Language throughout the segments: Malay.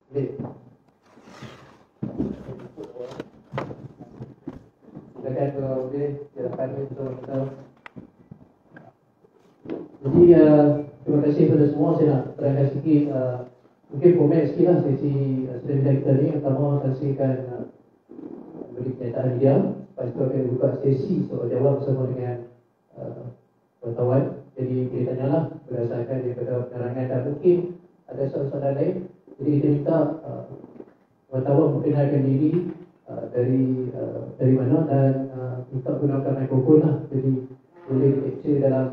Baik. Silakan kalau boleh, silakan untuk kita. Jadi terima kasih kepada semua. Saya nak terangkan sikit, mungkin komen sikit lah sesi seminar kita ni. Yang pertama, saksikan beri kenyataan dia. Lepas itu akan buka sesi soal jawab bersama dengan wartawan. Jadi kita tanyalah berdasarkan daripada penerangan dan mungkin ada soalan-soalan lain. Jadi kita minta wartawan memperkenalkan diri dari mana dan minta gunakan mikrofon lah. Jadi boleh capture dalam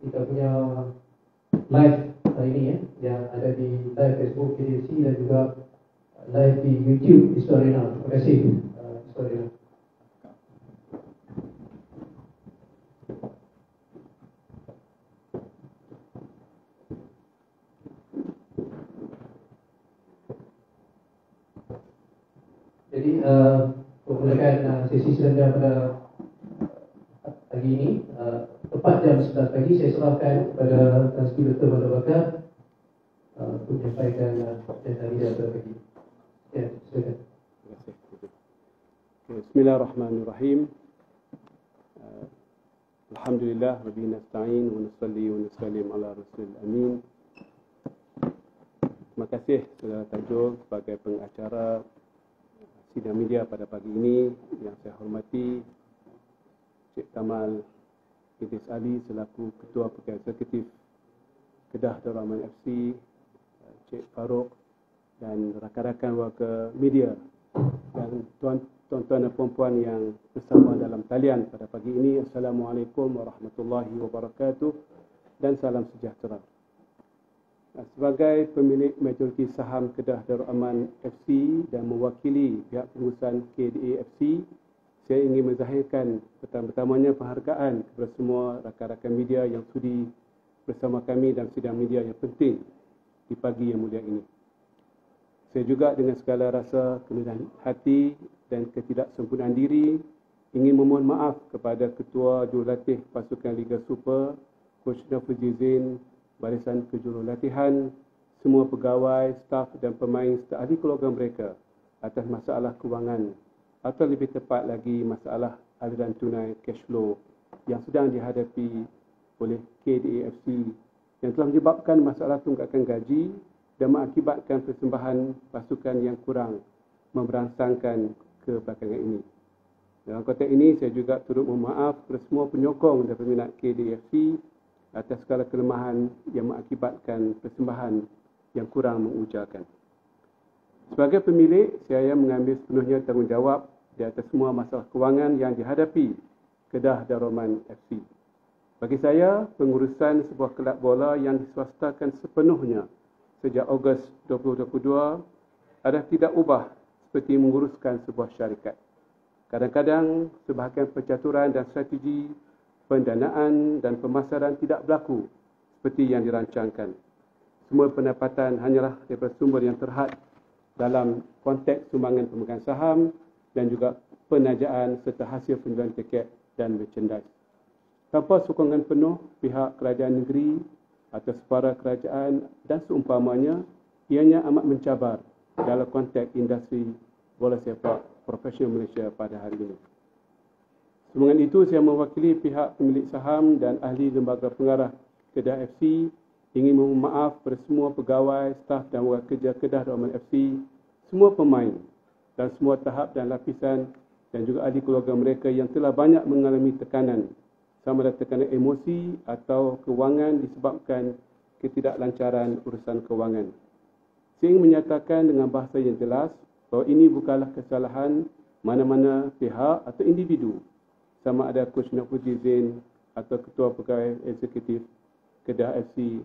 kita punya live ini yang ada di live Facebook KDFC dan juga live di YouTube Historiana. Terima kasih Historiana. Jadi memulakan sesi seminar pada pagi ini tepat jam 11 pagi, saya serahkan kepada Tan Sri Dr. Mat Bakar untuk menyampaikan presentasi dia pada pagi. Ya, silakan. Terima kasih. Bismillahirrahmanirrahim. Alhamdulillah rabbil nasta'in wa nusalli wa nusallim ala rasulil amin. Terima kasih Saudara Tajul sebagai pengacara sidang media pada pagi ini. Yang saya hormati Cik Kamal Idris Ali selaku Ketua Pegawai Eksekutif Kedah Darul Aman FC, Cik Farouk dan rakan-rakan warga media dan tuan-tuan dan puan-puan yang bersama dalam talian pada pagi ini. Assalamualaikum warahmatullahi wabarakatuh dan salam sejahtera. Sebagai pemilik majoriti saham Kedah Darul Aman FC dan mewakili pihak pengurusan KDA FC, saya ingin menzahirkan pertama-tamanya penghargaan kepada semua rakan-rakan media yang sudi bersama kami dalam sidang media yang penting di pagi yang mulia ini. Saya juga dengan segala rasa kerendahan hati dan ketidaksempurnaan diri ingin memohon maaf kepada Ketua Jurulatih Pasukan Liga Super, Coach Nafuzi Zain, barisan kejurulatihan, semua pegawai, staf dan pemain serta ahli keluarga mereka atas masalah kewangan atau lebih tepat lagi masalah aliran tunai cash flow yang sedang dihadapi oleh KDAFC yang telah menyebabkan masalah tunggakan gaji dan mengakibatkan persembahan pasukan yang kurang memberangsangkan kebelakangan ini. Dalam konteks ini, saya juga turut mohon maaf kepada semua penyokong dan peminat KDAFC atas segala kelemahan yang mengakibatkan persembahan yang kurang mengujarkan. Sebagai pemilik, saya mengambil sepenuhnya tanggungjawab di atas semua masalah kewangan yang dihadapi Kedah Darul Aman FC. Bagi saya, pengurusan sebuah kelab bola yang diswastakan sepenuhnya sejak Ogos 2022 adalah tidak ubah seperti menguruskan sebuah syarikat. Kadang-kadang sebahagian pencaturan dan strategi pendanaan dan pemasaran tidak berlaku seperti yang dirancangkan. Semua pendapatan hanyalah daripada sumber yang terhad dalam konteks sumbangan pemegang saham dan juga penajaan serta hasil penjualan tiket dan merchandise. Tanpa sokongan penuh pihak kerajaan negeri atau separa kerajaan dan seumpamanya, ianya amat mencabar dalam konteks industri bola sepak profesional Malaysia pada hari ini. Sembungan itu, saya mewakili pihak pemilik saham dan ahli lembaga pengarah Kedah FC ingin memohon maaf kepada semua pegawai, staf dan warga kerja Kedah Darul Aman FC, semua pemain dan semua tahap dan lapisan dan juga ahli keluarga mereka yang telah banyak mengalami tekanan, sama ada tekanan emosi atau kewangan disebabkan ketidaklancaran urusan kewangan. Saya ingin menyatakan dengan bahasa yang jelas bahawa ini bukanlah kesalahan mana-mana pihak atau individu, sama ada Coach Nafuzi Zain atau Ketua Pegawai Eksekutif Kedah FC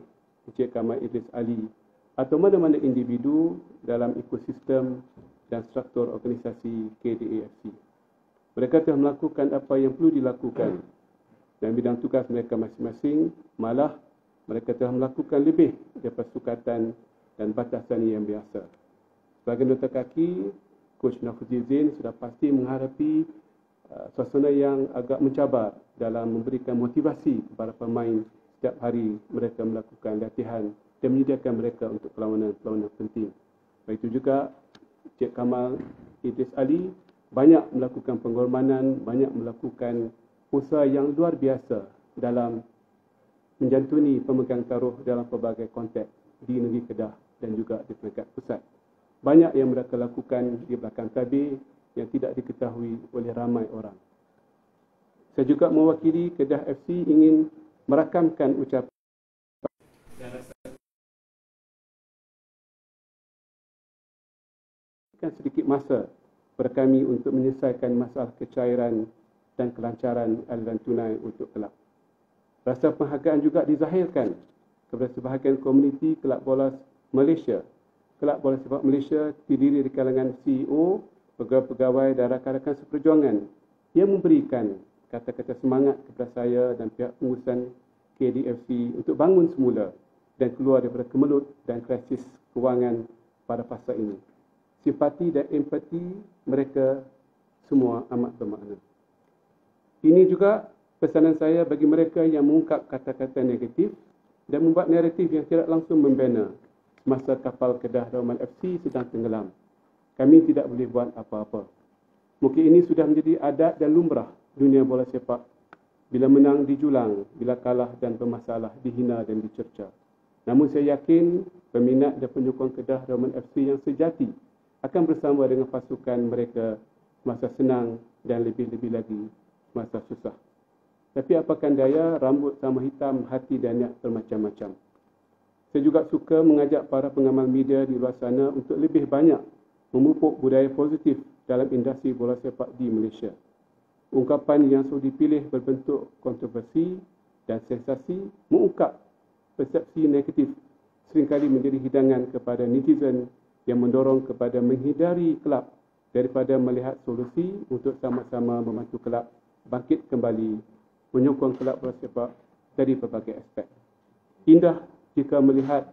Encik Kamal Idris Ali atau mana-mana individu dalam ekosistem dan struktur organisasi KDAFC. Mereka telah melakukan apa yang perlu dilakukan dan bidang tugas mereka masing-masing, malah mereka telah melakukan lebih daripada sukatan dan batasan yang biasa. Sebagai nota kaki, Coach Nafuzi Zain sudah pasti menghadapi suasana yang agak mencabar dalam memberikan motivasi kepada pemain setiap hari mereka melakukan latihan dan menyediakan mereka untuk perlawanan-perlawanan penting. Begitu juga Cik Kamal Idris Ali banyak melakukan pengorbanan, banyak melakukan usaha yang luar biasa dalam menjantuni pemegang taruh dalam pelbagai konteks di negeri Kedah dan juga di peringkat pusat. Banyak yang mereka lakukan di belakang tabir yang tidak diketahui oleh ramai orang. Saya juga mewakili Kedah FC ingin merakamkan ucapan sedikit masa kepada kami untuk menyelesaikan masalah kecairan dan kelancaran aliran tunai untuk kelab. Rasa penghargaan juga dizahirkan kepada sebahagian komuniti kelab bola Malaysia. Kelab bola sepak Malaysia terdiri dari kalangan CEO, pegawai-pegawai dan rakan-rakan seperjuangan yang memberikan kata-kata semangat kepada saya dan pihak pengurusan KDFC untuk bangun semula dan keluar daripada kemelut dan krisis kewangan pada fasa ini. Simpati dan empati mereka semua amat bermakna. Ini juga pesanan saya bagi mereka yang mengungkap kata-kata negatif dan membuat naratif yang tidak langsung membina semasa kapal Kedah Dauman FC sedang tenggelam. Kami tidak boleh buat apa-apa. Mungkin ini sudah menjadi adat dan lumrah dunia bola sepak. Bila menang dijulang, bila kalah dan bermasalah dihina dan dicerca. Namun saya yakin peminat dan penyokong Kedah Dauman FC yang sejati akan bersama dengan pasukan mereka masa senang dan lebih-lebih lagi masa susah. Tapi apakan daya, rambut sama hitam, hati dan niat bermacam-macam. Saya juga suka mengajak para pengamal media di luar sana untuk lebih banyak memupuk budaya positif dalam industri bola sepak di Malaysia. Ungkapan yang sudah dipilih berbentuk kontroversi dan sensasi mengungkap persepsi negatif seringkali menjadi hidangan kepada netizen yang mendorong kepada menghindari kelab daripada melihat solusi untuk sama-sama membantu kelab bangkit kembali, menyokong kelab bola sepak dari berbagai aspek. Indah jika melihat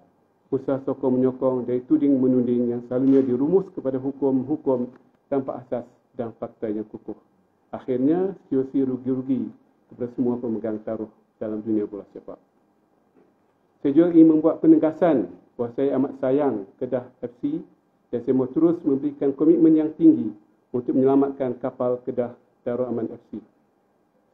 usaha sokong menyokong dari tuding menuding yang selalunya dirumus kepada hukum-hukum tanpa asas dan fakta yang kukuh. Akhirnya, situasi rugi-rugi kepada semua pemegang taruh dalam dunia bola sepak. Saya juga ingin membuat penegasan bahawa saya amat sayang Kedah FC dan saya mahu terus memberikan komitmen yang tinggi untuk menyelamatkan kapal Kedah Darul Aman FC.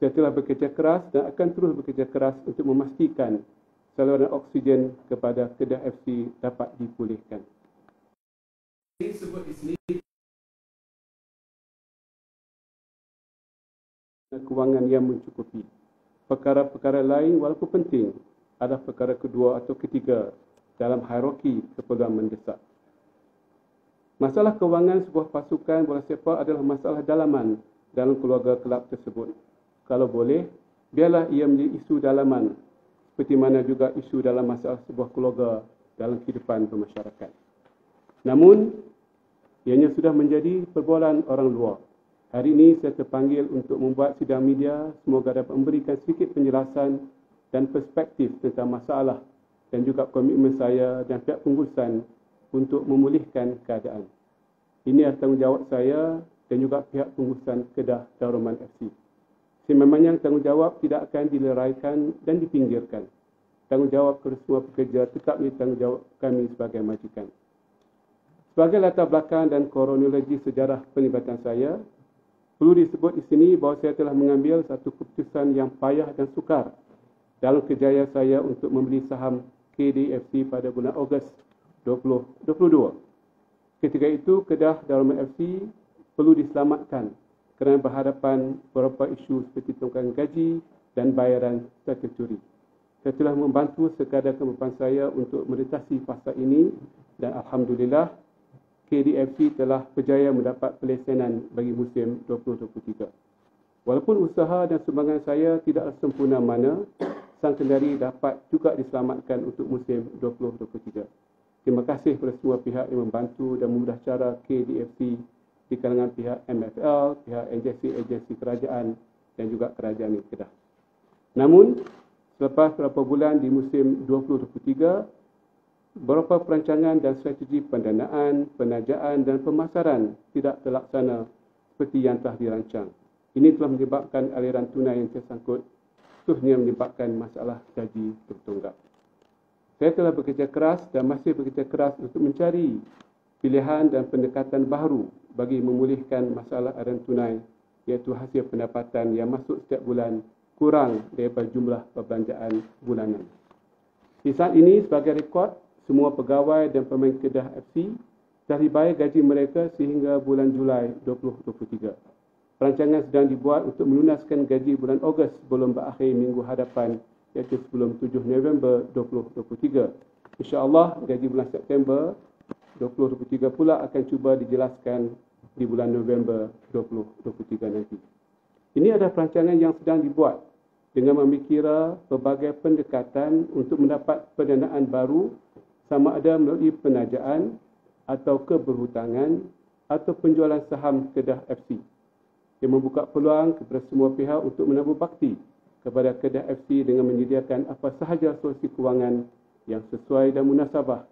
Saya telah bekerja keras dan akan terus bekerja keras untuk memastikan saluran oksigen kepada Kedah FC dapat dipulihkan. Ini sebut di sini kewangan yang mencukupi. Perkara-perkara lain walaupun penting adalah perkara kedua atau ketiga dalam hierarki keperluan mendesak. Masalah kewangan sebuah pasukan bola sepak adalah masalah dalaman dalam keluarga kelab tersebut. Kalau boleh, biarlah ia menjadi isu dalaman seperti mana juga isu dalam masalah sebuah keluarga dalam kehidupan bermasyarakat. Namun, ianya sudah menjadi perbualan orang luar. Hari ini saya terpanggil untuk membuat sidang media, semoga dapat memberikan sedikit penjelasan dan perspektif tentang masalah dan juga komitmen saya dan pihak pengurusan untuk memulihkan keadaan. Ini adalah tanggungjawab saya dan juga pihak pengurusan Kedah Darul Aman FC. Sememangnya tanggungjawab tidak akan dileraikan dan dipinggirkan. Tanggungjawab kepada semua pekerja tetap menjadi tanggungjawab kami sebagai majikan. Sebagai latar belakang dan kronologi sejarah penglibatan saya, perlu disebut di sini bahawa saya telah mengambil satu keputusan yang payah dan sukar dalam kerjaya saya untuk membeli saham KDFC pada bulan Ogos 2022. Ketika itu, Kedah Darul Aman FC perlu diselamatkan kerana berhadapan beberapa isu seperti tunggangan gaji dan bayaran statutory. Saya telah membantu sekadar kemampuan saya untuk merentasi fasa ini dan Alhamdulillah KDFC telah berjaya mendapat pelesenan bagi musim 2023. Walaupun usaha dan sumbangan saya tidak sempurna mana, sang kendari dapat juga diselamatkan untuk musim 2023. Terima kasih kepada semua pihak yang membantu dan memudah cara KDFC di kalangan pihak MFL, pihak agensi-agensi kerajaan dan juga kerajaan di Kedah. Namun, selepas beberapa bulan di musim 2023, beberapa perancangan dan strategi pendanaan, penajaan dan pemasaran tidak terlaksana seperti yang telah dirancang. Ini telah menyebabkan aliran tunai yang tersangkut, khususnya menyebabkan masalah gaji tertunggak. Saya telah bekerja keras dan masih bekerja keras untuk mencari pilihan dan pendekatan baru bagi memulihkan masalah aliran tunai, iaitu hasil pendapatan yang masuk setiap bulan kurang daripada jumlah perbelanjaan bulanan. Di saat ini, sebagai rekod, semua pegawai dan pemain Kedah FC telah dibayar gaji mereka sehingga bulan Julai 2023. Perancangan sedang dibuat untuk melunaskan gaji bulan Ogos sebelum berakhir minggu hadapan, iaitu sebelum 7 November 2023. InsyaAllah gaji bulan September 2023 pula akan cuba dijelaskan di bulan November 2023 nanti. Ini adalah perancangan yang sedang dibuat dengan memikirkan pelbagai pendekatan untuk mendapat pendanaan baru, sama ada melalui penajaan atau keberhutangan atau penjualan saham Kedah FC, yang membuka peluang kepada semua pihak untuk menambah bakti kepada Kedah FC dengan menyediakan apa sahaja solusi kewangan yang sesuai dan munasabah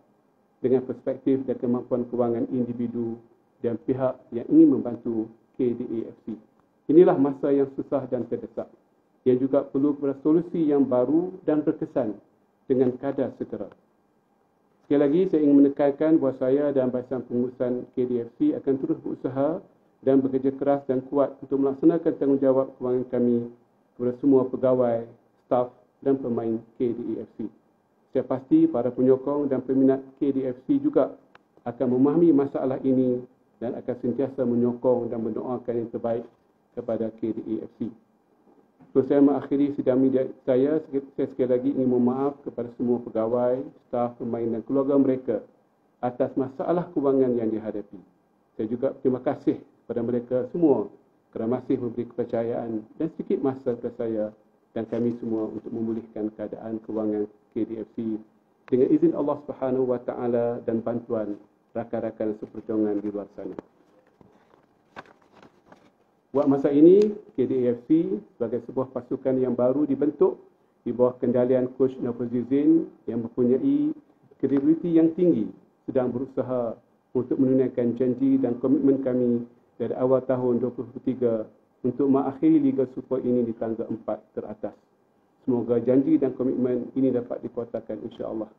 dengan perspektif dan kemampuan kewangan individu dan pihak yang ingin membantu KDA FC. Inilah masa yang susah dan terdesak, yang juga perlu kepada solusi yang baru dan berkesan dengan kadar segera. Sekali lagi, saya ingin menekankan bahawa saya dan Barisan Pengurusan KDFC akan terus berusaha dan bekerja keras dan kuat untuk melaksanakan tanggungjawab kewangan kami kepada semua pegawai, staf dan pemain KDFC. Saya pasti para penyokong dan peminat KDFC juga akan memahami masalah ini dan akan sentiasa menyokong dan mendoakan yang terbaik kepada KDFC. So, saya mengakhiri sidang media saya sekali lagi ingin memohon maaf kepada semua pegawai, staf, pemain dan keluarga mereka atas masalah kewangan yang dihadapi. Saya juga terima kasih kepada mereka semua kerana masih memberi kepercayaan dan sedikit masa kepada saya dan kami semua untuk memulihkan keadaan kewangan KDFC dengan izin Allah Subhanahu Wa Taala dan bantuan rakan-rakan seperjuangan di luar sana. Buat masa ini, KDAFC sebagai sebuah pasukan yang baru dibentuk di bawah kendalian Coach Nafuzizin yang mempunyai kredibiliti yang tinggi, sedang berusaha untuk menunaikan janji dan komitmen kami dari awal tahun 2023 untuk mengakhiri Liga Super ini di tangga 4 teratas. Semoga janji dan komitmen ini dapat dikuatakan insya-Allah.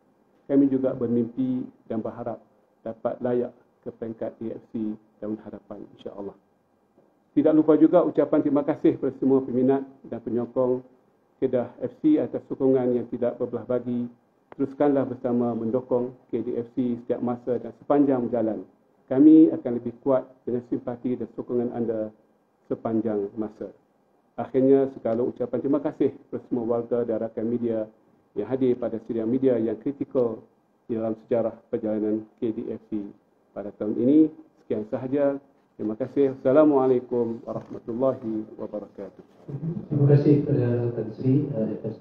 Kami juga bermimpi dan berharap dapat layak ke peringkat AFC tahun hadapan insya-Allah. Tidak lupa juga ucapan terima kasih kepada semua peminat dan penyokong Kedah FC atas sokongan yang tidak berbelah bagi. Teruskanlah bersama mendukung KDFC setiap masa dan sepanjang jalan. Kami akan lebih kuat dengan simpati dan sokongan anda sepanjang masa. Akhirnya, segala ucapan terima kasih kepada semua warga dan rakan media yang hadir pada sidang media yang kritikal di dalam sejarah perjalanan KDFC pada tahun ini. Sekian sahaja. Terima kasih. Assalamualaikum warahmatullahi wabarakatuh. Terima kasih kepada Tan Sri atas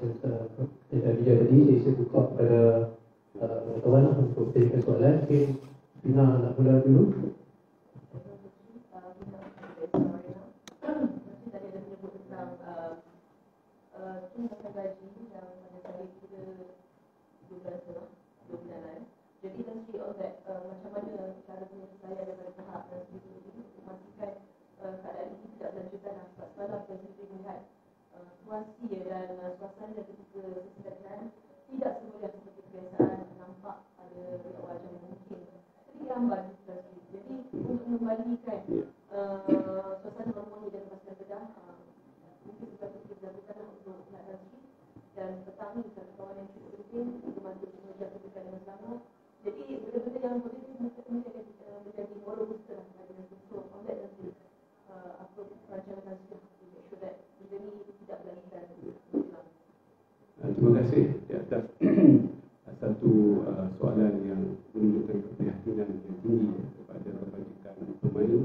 video tadi. Saya buka kepada kawan untuk berikan soalan. Mungkin Bina nak mula dulu. Jadi nanti macam mana cara penyelesaian daripada pihak dan sebagainya untuk memastikan keadaan ini tidak berlanjutan. Sebab semalam saya sendiri melihat situasi dan suasana ketika kesedaran tidak semudah seperti kebiasaan, nampak ada wajah yang mungkin sedikit lambat. Jadi untuk mengembalikan suasana normal dan masyarakat Kedah, mungkin seperti kita lakukan untuk pelaksanaan ini dan petang ini kawan yang cukup penting untuk bantu menjaga kebijakan yang sama. Jadi benda-benda yang positif mungkin akan menjadi moral booster pada untuk combat nanti apa perancangan sudah make sure that benda ni tidak berlanjutan. Terima kasih di atas satu soalan yang menunjukkan keprihatinan yang tinggi kepada kebajikan pemain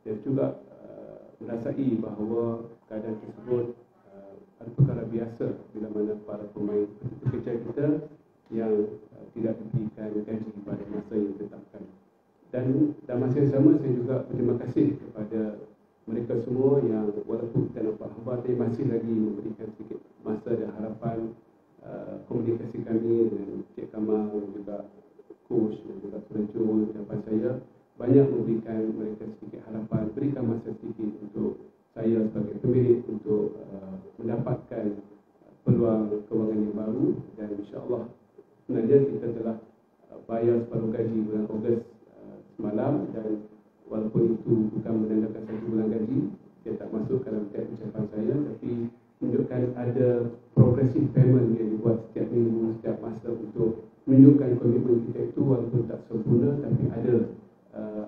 dan juga merasai bahawa keadaan tersebut ada perkara biasa bila mana para pemain pekerja kita yang tidak diberikan gaji pada masa yang ditetapkan. Dan masa yang sama saya juga berterima kasih kepada mereka semua yang walaupun kita nampak hambar tapi masih lagi memberikan sedikit masa dan harapan. Komunikasi kami dengan Cik Kamal dan juga Coach dan juga Perancu dan saya banyak memberikan mereka sedikit harapan, berikan masa sedikit untuk saya sebagai pemilik untuk mendapatkan peluang kewangan yang baru dan insya-Allah sebenarnya menandakan 1 bulan gaji. Dia tak masuk dalam tab ucapan saya, tapi menunjukkan ada progressive payment yang dibuat setiap minggu, setiap masa untuk menunjukkan komitmen kita itu walaupun tak sempurna, tapi ada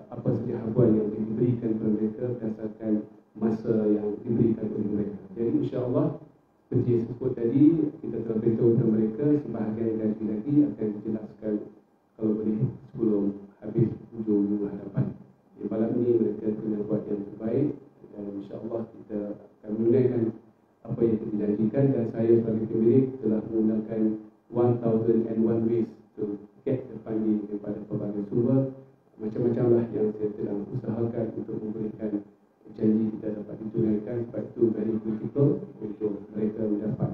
apa saja habuan yang diberikan kepada mereka berdasarkan masa yang diberikan oleh mereka. Jadi insya-Allah seperti yang sebut tadi, kita telah beritahu kepada mereka sebahagian gaji lagi akan dijelaskan kalau boleh sebelum habis hujung minggu hadapan. Di malam ini mereka kena buat yang terbaik dan insya-Allah kita akan menunaikan apa yang kita janjikan, dan saya sebagai pemilik telah menggunakan 1001 ways to get the funding daripada pelbagai sumber. Macam-macam lah yang saya sedang usahakan untuk memberikan janji kita dapat ditunaikan. Sebab itu very critical untuk mereka mendapat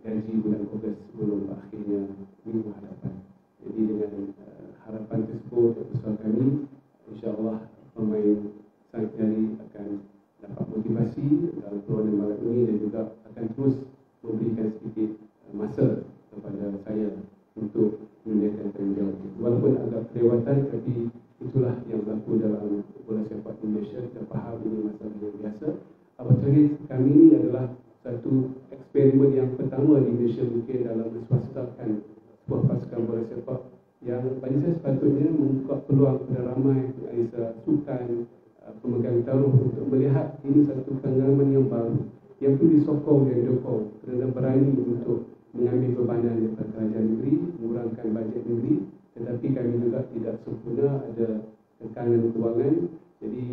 gaji bulan Ogos sebelum akhirnya minggu hadapan. Jadi dengan harapan tersebut dan usaha kami, insya-Allah pemain Sangkari akan dapat motivasi dalam perlawanan malam ini dan juga akan terus memberikan sedikit masa kepada saya untuk menunaikan tanggungjawab. Walaupun agak kelewatan, tapi itulah yang berlaku dalam bola sepak Indonesia. Kita faham ini masalah yang biasa. Apatahal kami ini adalah satu eksperimen yang pertama di Malaysia mungkin dalam menswastakan sebuah pasukan bola sepak yang bagi saya sepatutnya membuka peluang kepada ramai pengalis sukan, pemegang taruh untuk melihat ini satu pengalaman yang baru yang perlu disokong dan didukung kerana berani untuk mengambil bebanan daripada kerajaan negeri, mengurangkan bajet negeri, tetapi kami juga tidak sempurna, ada tekanan kewangan. Jadi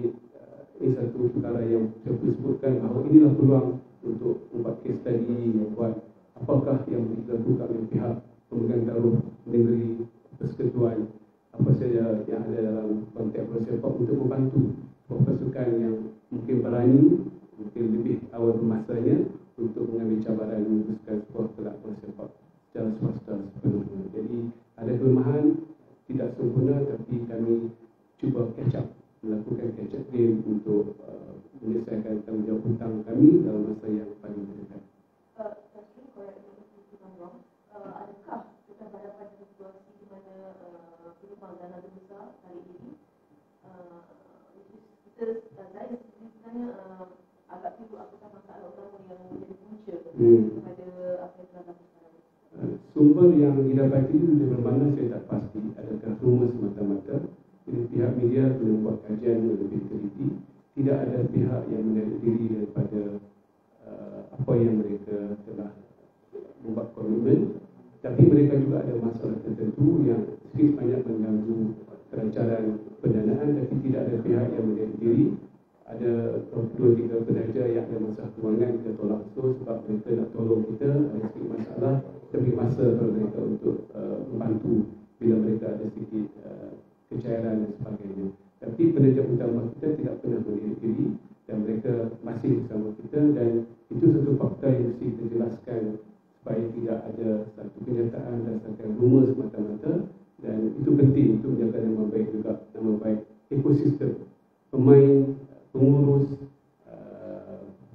ini satu perkara yang saya perlu sebutkan bahawa inilah peluang untuk membuat case study, membuat apakah yang dilakukan oleh pihak pemegang taruh negeri, persekutuan, apa saja yang ada dalam konteks bola sepak untuk membantu pasukan yang mungkin berani, mungkin lebih awal masanya untuk mengambil cabaran meneruskan sebuah kelab bola sepak secara swasta sepenuhnya. Jadi ada kelemahan, tidak sempurna, tapi kami cuba catch up, melakukan catch up game untuk menyelesaikan tanggungjawab hutang kami dalam masa yang paling terdekat. Adakah kita berhadapan dengan situasi di mana peluang dana besar kali ini saya sebenarnya agak tunggu apakah masalah utama yang menjadi punca kepada apa yang telah dilakukan sekarang. Sumber yang didapati itu dari mana saya tak pasti, adakah rumor semata-mata. Jadi pihak media perlu buat kajian yang lebih teliti. Tidak ada pihak yang menarik diri daripada apa yang mereka telah membuat komitmen, tapi mereka juga ada masalah tertentu yang sedikit banyak mengganggu kelancaran pendanaan, tapi tidak ada pihak yang menarik diri. Ada 2-3 penaja yang ada masalah kewangan, kita tolak betul sebab mereka nak tolong kita, ada sedikit masalah, tapi masa kepada mereka untuk membantu bila mereka ada sedikit kecairan dan sebagainya. Tapi penaja utama kita tidak pernah menarik diri dan mereka masih bersama kita, dan itu satu fakta yang mesti kita jelaskan supaya tidak ada satu kenyataan berdasarkan rumor semata-mata, dan itu penting untuk menjaga nama baik juga, nama baik ekosistem pemain, pengurus,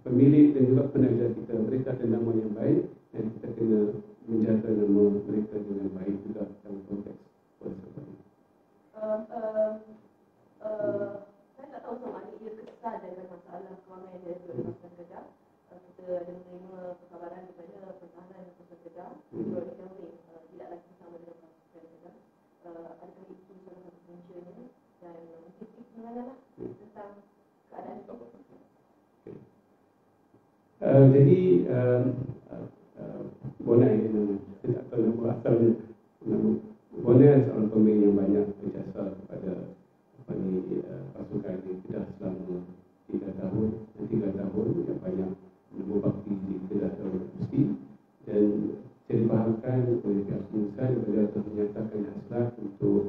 pemilik dan juga penaja kita. Mereka ada nama yang baik dan kita kena menjaga nama mereka dengan baik juga dalam konteks bola sepak ini. Saya tak tahu sama ada ia kesal dengan masalah kewangan yang ada di Pasukan Kedah. Kita ada menerima perkabaran daripada pertahanan Pasukan Kedah, Roy Kelvin tidak lagi bersama dengan Pasukan Kedah. Adakah itu salah satu puncanya, dan mungkin pengenalan tentang keadaan itu? Jadi Bonai ini nama, saya tak tahu nama asalnya. Bonai seorang pemain yang banyak berjasa kepada pasukan di Kedah selama 3 tahun yang banyak berbakti di Kedah Universiti, dan saya difahamkan oleh pihak pengurusan beliau telah menyatakan hasrat untuk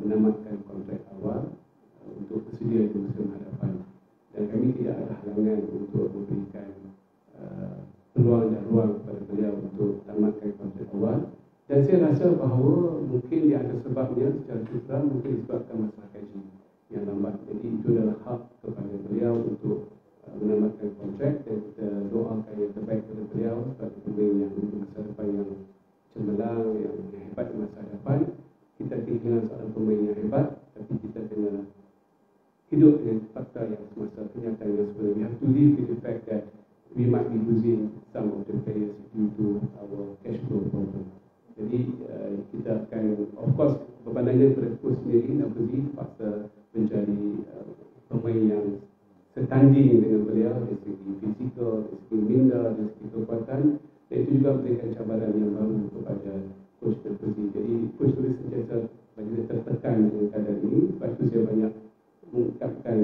menamatkan kontrak awal untuk bersedia di musim hadapan, dan kami tidak ada halangan untuk memberikan peluang dan ruang kepada beliau untuk tamatkan kontrak awal. Dan saya rasa bahawa mungkin dia ada sebabnya secara terang, mungkin disebabkan masalah gaji yang lambat. Jadi itu adalah hak kepada beliau untuk menamatkan kontrak, dan kita doakan yang terbaik kepada beliau sebagai pemain yang memiliki masa depan yang cemerlang, yang hebat di masa depan. Kita kehilangan seorang pemain yang hebat, tapi kita kena hidup dengan fakta yang semasa kenyataan yang sebenarnya. We have to live with the fact that we might be losing some of the players due to our cash flow problem. Jadi kita akan, of course, berbandingkan pada coach sendiri, Nabazi terpaksa mencari pemain yang setanding dengan beliau dari segi fizikal, dari segi minda, dari segi kekuatan, dan itu juga memberikan cabaran yang baru kepada coach Nabazi. Jadi coach Nabazi sentiasa bagi dia tertekan dengan keadaan ini. Sebab itu saya banyak mengungkapkan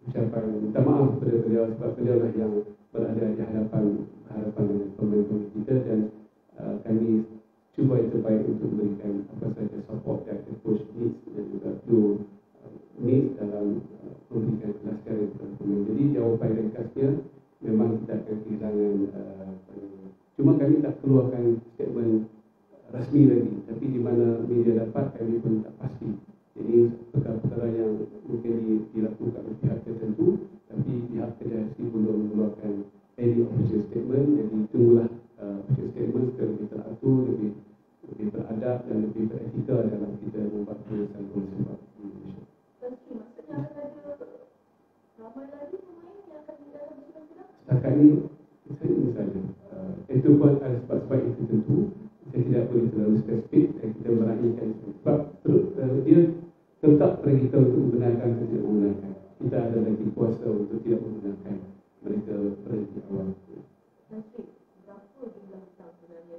ucapan minta maaf kepada beliau, sebab beliau lah yang berada di hadapan dengan pemain-pemain kita, dan kami cuba yang terbaik untuk memberikan apa sahaja support yang coach needs dan juga Flo needs dalam memberikan kelasiran kepada pemain. Jadi jawapan ringkasnya memang kita akan kehilangan cuma kami tak keluarkan statement rasmi lagi, tapi di mana media dapat kami pun tak pasti. Jadi perkara-perkara yang mungkin dilakukan oleh pihak tertentu, tapi pihak federasi belum mengeluarkan any official statement. Jadi tunggulah official statement supaya lebih teratur, lebih beradab dan lebih beretika dalam kita membuat penyelesaian bola sepak di Malaysia. Maksudnya akan ada ramai lagi pemain yang akan dalam musim depan? Setakat ini saya ini saja. Itu pun ada sebab-sebab itu tentu. Saya tidak boleh terlalu spesifik dan kita meraihkan sebab dia tetap pada kita untuk membenarkan atau tidak membenarkan. Kita ada lagi kuasa untuk tidak membenarkan mereka berhenti awal. Berapa jumlah hutang sebenarnya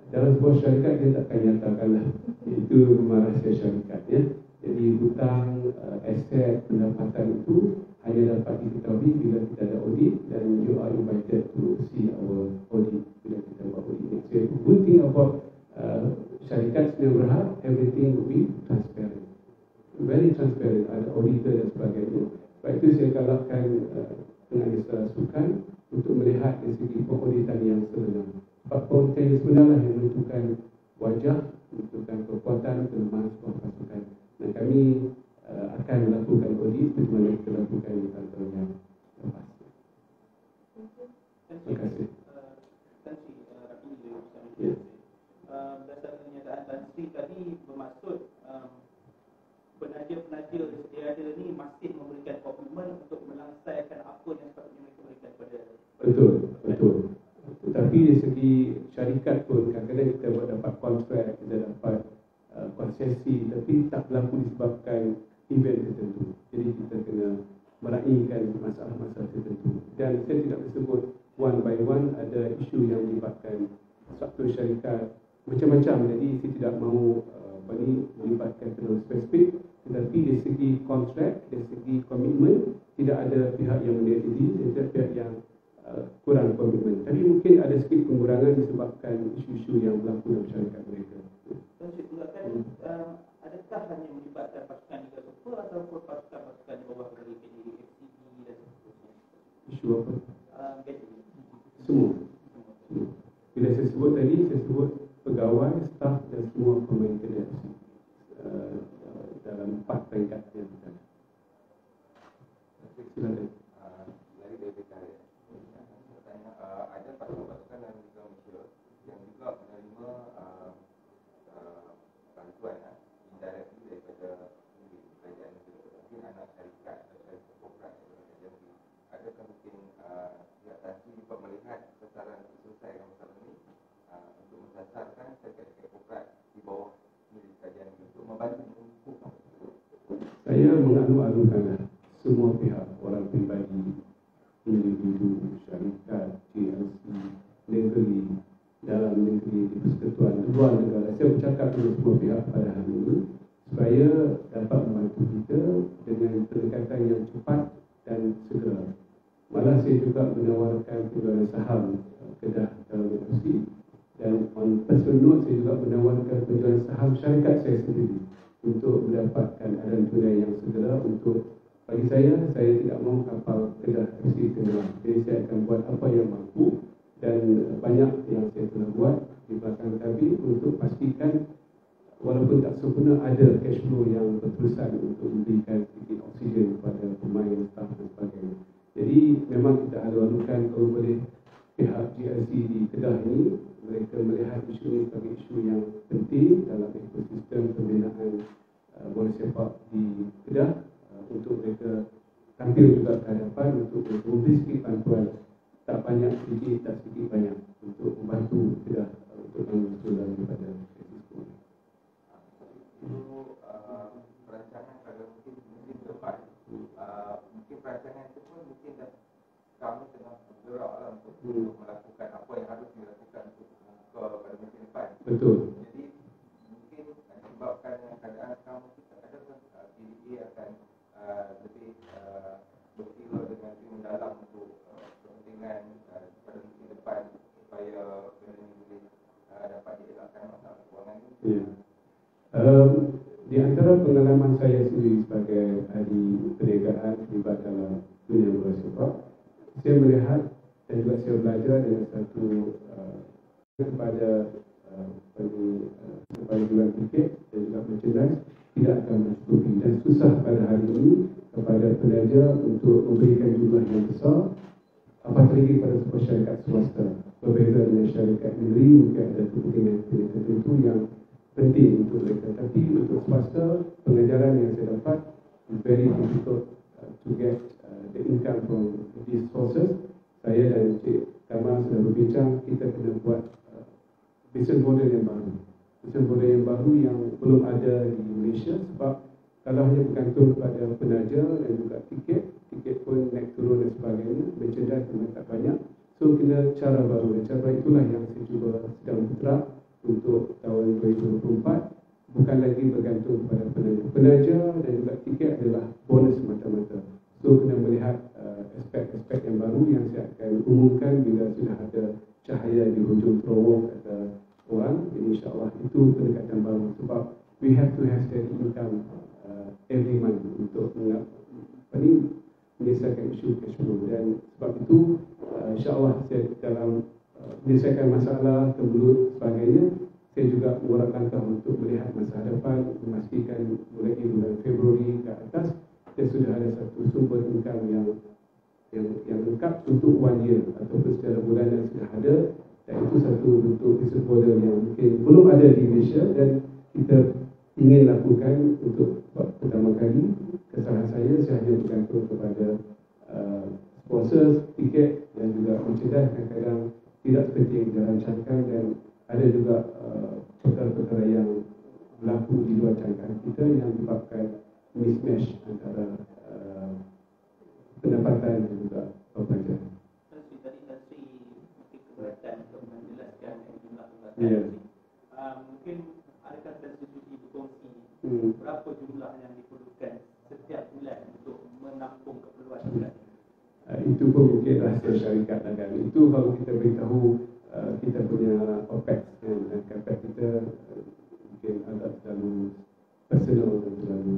dalam sebuah syarikat dia takkan nyatakanlah. Itu memang rahsia syarikat ya. Jadi hutang, aset, pendapatan itu hanya dapat diketahui bila kita ada audit, dan you are invited to see our audit bila kita buat audit next year. Good thing about syarikat Sdn Bhd, everything will be transparent, very transparent. Ada auditor dan sebagainya. Sebab itu saya galakkan pengacara sukan untuk melihat dari segi pengauditan yang sebenar. Sebab pengauditan yang sebenarlah yang menentukan wajah, menentukan kekuatan, kelemahan sebuah pasukan. Dan kami akan melakukan audit seperti mana kita lakukan di tahun yang lepas. Terima kasih. Berdasarkan kenyataan Tan Sri tadi, bermaksud penaja-penaja yang ada ni masih memberikan komitmen untuk melangsaikan apa yang sepatutnya mereka berikan kepada. Betul. Tetapi dari segi syarikat pun kadang-kadang kita buat dapat kontrak, kita dapat konsesi, tapi tak berlaku disebabkan event tertentu. Jadi kita kena meraihkan masalah-masalah tertentu. Dan saya tidak bersebut one by one, ada isu yang melibatkan satu syarikat macam-macam. Jadi saya tidak mahu melibatkan terlalu spesifik. Tetapi dari segi kontrak, dari segi komitmen, tidak ada pihak yang menyetujui dan tidak pihak yang kurang komitmen. Tapi mungkin ada sedikit pengurangan disebabkan isu-isu yang berlaku dalam syarikat mereka. Adakah hanya melibatkan pasukan Liga Super ataupun pasukan-pasukan di bawah dari PDFCB dan seterusnya? Isu apa? Gaji. Semua. Bila saya sebut tadi, saya sebut pegawai, staf dan semua pemain federasi dalam 4 peringkat yang ada. Silakan. Dari BPK, katanya ada pasukan-pasukan dalam Liga Malaysia yang juga menerima bantuan indirectly daripada kerajaan negara, mungkin anak syarikat atau syarikat korporat yang adakah mungkin pihak Tansi juga melihat sasaran selesaikan masalah ini untuk mensasarkan syarikat korporat di bawah milik kerajaan untuk membantu mengukuh. Saya mengalu-alukan semua pihak, orang pribadi, individu, syarikat, GLC, negeri, dalam negeri, di persekutuan, luar negara. Saya bercakap dengan semua pihak pada hari ini supaya dapat membantu kita dengan pendekatan yang cepat dan segera. Malah saya juga menawarkan penjualan saham Kedah dalam FC, dan on personal note saya juga menawarkan penjualan saham syarikat saya sendiri untuk mendapatkan aliran tunai yang segera. Untuk bagi saya tidak mahu kapal Kedah FC tenggelam. Jadi saya akan buat apa yang mampu, dan banyak yang saya telah buat di belakang tabir untuk pastikan walaupun tak sempurna ada cash flow yang berterusan untuk memberikan sedikit oksigen kepada pemain, staf dan sebagainya. Jadi memang kita alu-alukan kalau boleh pihak GLC di Kedah ini mereka melihat isu ini sebagai isu yang penting dalam ekosistem pembinaan bola sepak di Kedah. hadir juga ke hadapan untuk memberi sedikit bantuan, tak banyak sedikit, tak sedikit banyak, untuk membantu Kedah untuk mengusul daripada risiko. Itu perancangan pada mungkin depan. Mungkin perancangan itu pun mungkin dah kami tengah bergerak lah untuk melakukan apa yang harus dilakukan untuk membuka pada musim depan. Betul. Jadi mungkin sebabkan keadaan sekarang kita ada PDA akan lebih berkira dengan lebih mendalam untuk kepentingan pada musim depan supaya benda ini boleh dapat dielakkan masalah kewangan ini. Di antara pengalaman saya sendiri sebagai ahli perniagaan terlibat dalam dunia bersyukur, saya melihat dan juga saya belajar dengan satu kepada jualan tiket dan juga merchandise tidak akan mencukupi, dan susah pada hari ini kepada pelajar untuk memberikan jumlah yang besar, apatah lagi pada sebuah syarikat swasta. Berbeza dengan syarikat negeri, mungkin ada kepentingan tertentu yang penting untuk mereka, tapi untuk swasta, pengajaran yang saya dapat very difficult to get the income from these sources. Saya dan Cik Kamal sudah berbincang, kita kena buat business model yang baru. Business model yang baru yang belum ada di Malaysia, sebab kalau hanya bergantung kepada penaja dan juga tiket pun naik turun dan sebagainya, merchandise memang tak banyak. So kena cara baru, dan cara itulah yang saya cuba sedang bergerak untuk tahun 2024. Bukan lagi bergantung kepada penaja dan juga tiket adalah bonus semata-mata. So kena melihat aspek-aspek yang baru yang saya akan umumkan bila sudah ada cahaya di hujung terowong kata orang. Jadi insyaAllah itu pendekatan baru, sebab we have to have steady income every month untuk menyelesaikan isu cash flow. Dan sebab itu insyaAllah saya dalam menyelesaikan masalah kemulut sebagainya, saya juga buat langkah untuk melihat masa depan, memastikan mulai bulan Februari ke atas saya sudah ada satu sumber income yang lengkap untuk 1 year ataupun secara bulanan sudah ada. Dan itu satu bentuk business model yang mungkin belum ada di Malaysia dan kita ingin lakukan untuk pertama kali. Kesalahan saya hanya bergantung kepada sponsor, tiket dan juga merchandise kadang-kadang tidak seperti yang kita rancangkan, dan ada juga perkara-perkara yang berlaku di luar jangkaan kita yang menyebabkan mismatch antara pendapatan dan juga pembayaran. Tadi Nasri mungkin keberatan untuk menjelaskan jumlah pembayaran. Mungkin adakah Nasri berkongsi berapa jumlah yang diperlukan setiap bulan untuk menampung keperluan bulan? Itu pun mungkin rahsia syarikat kan. Itu kalau kita beritahu kita punya OPEX dan CAPEX kita mungkin agak terlalu personal dan terlalu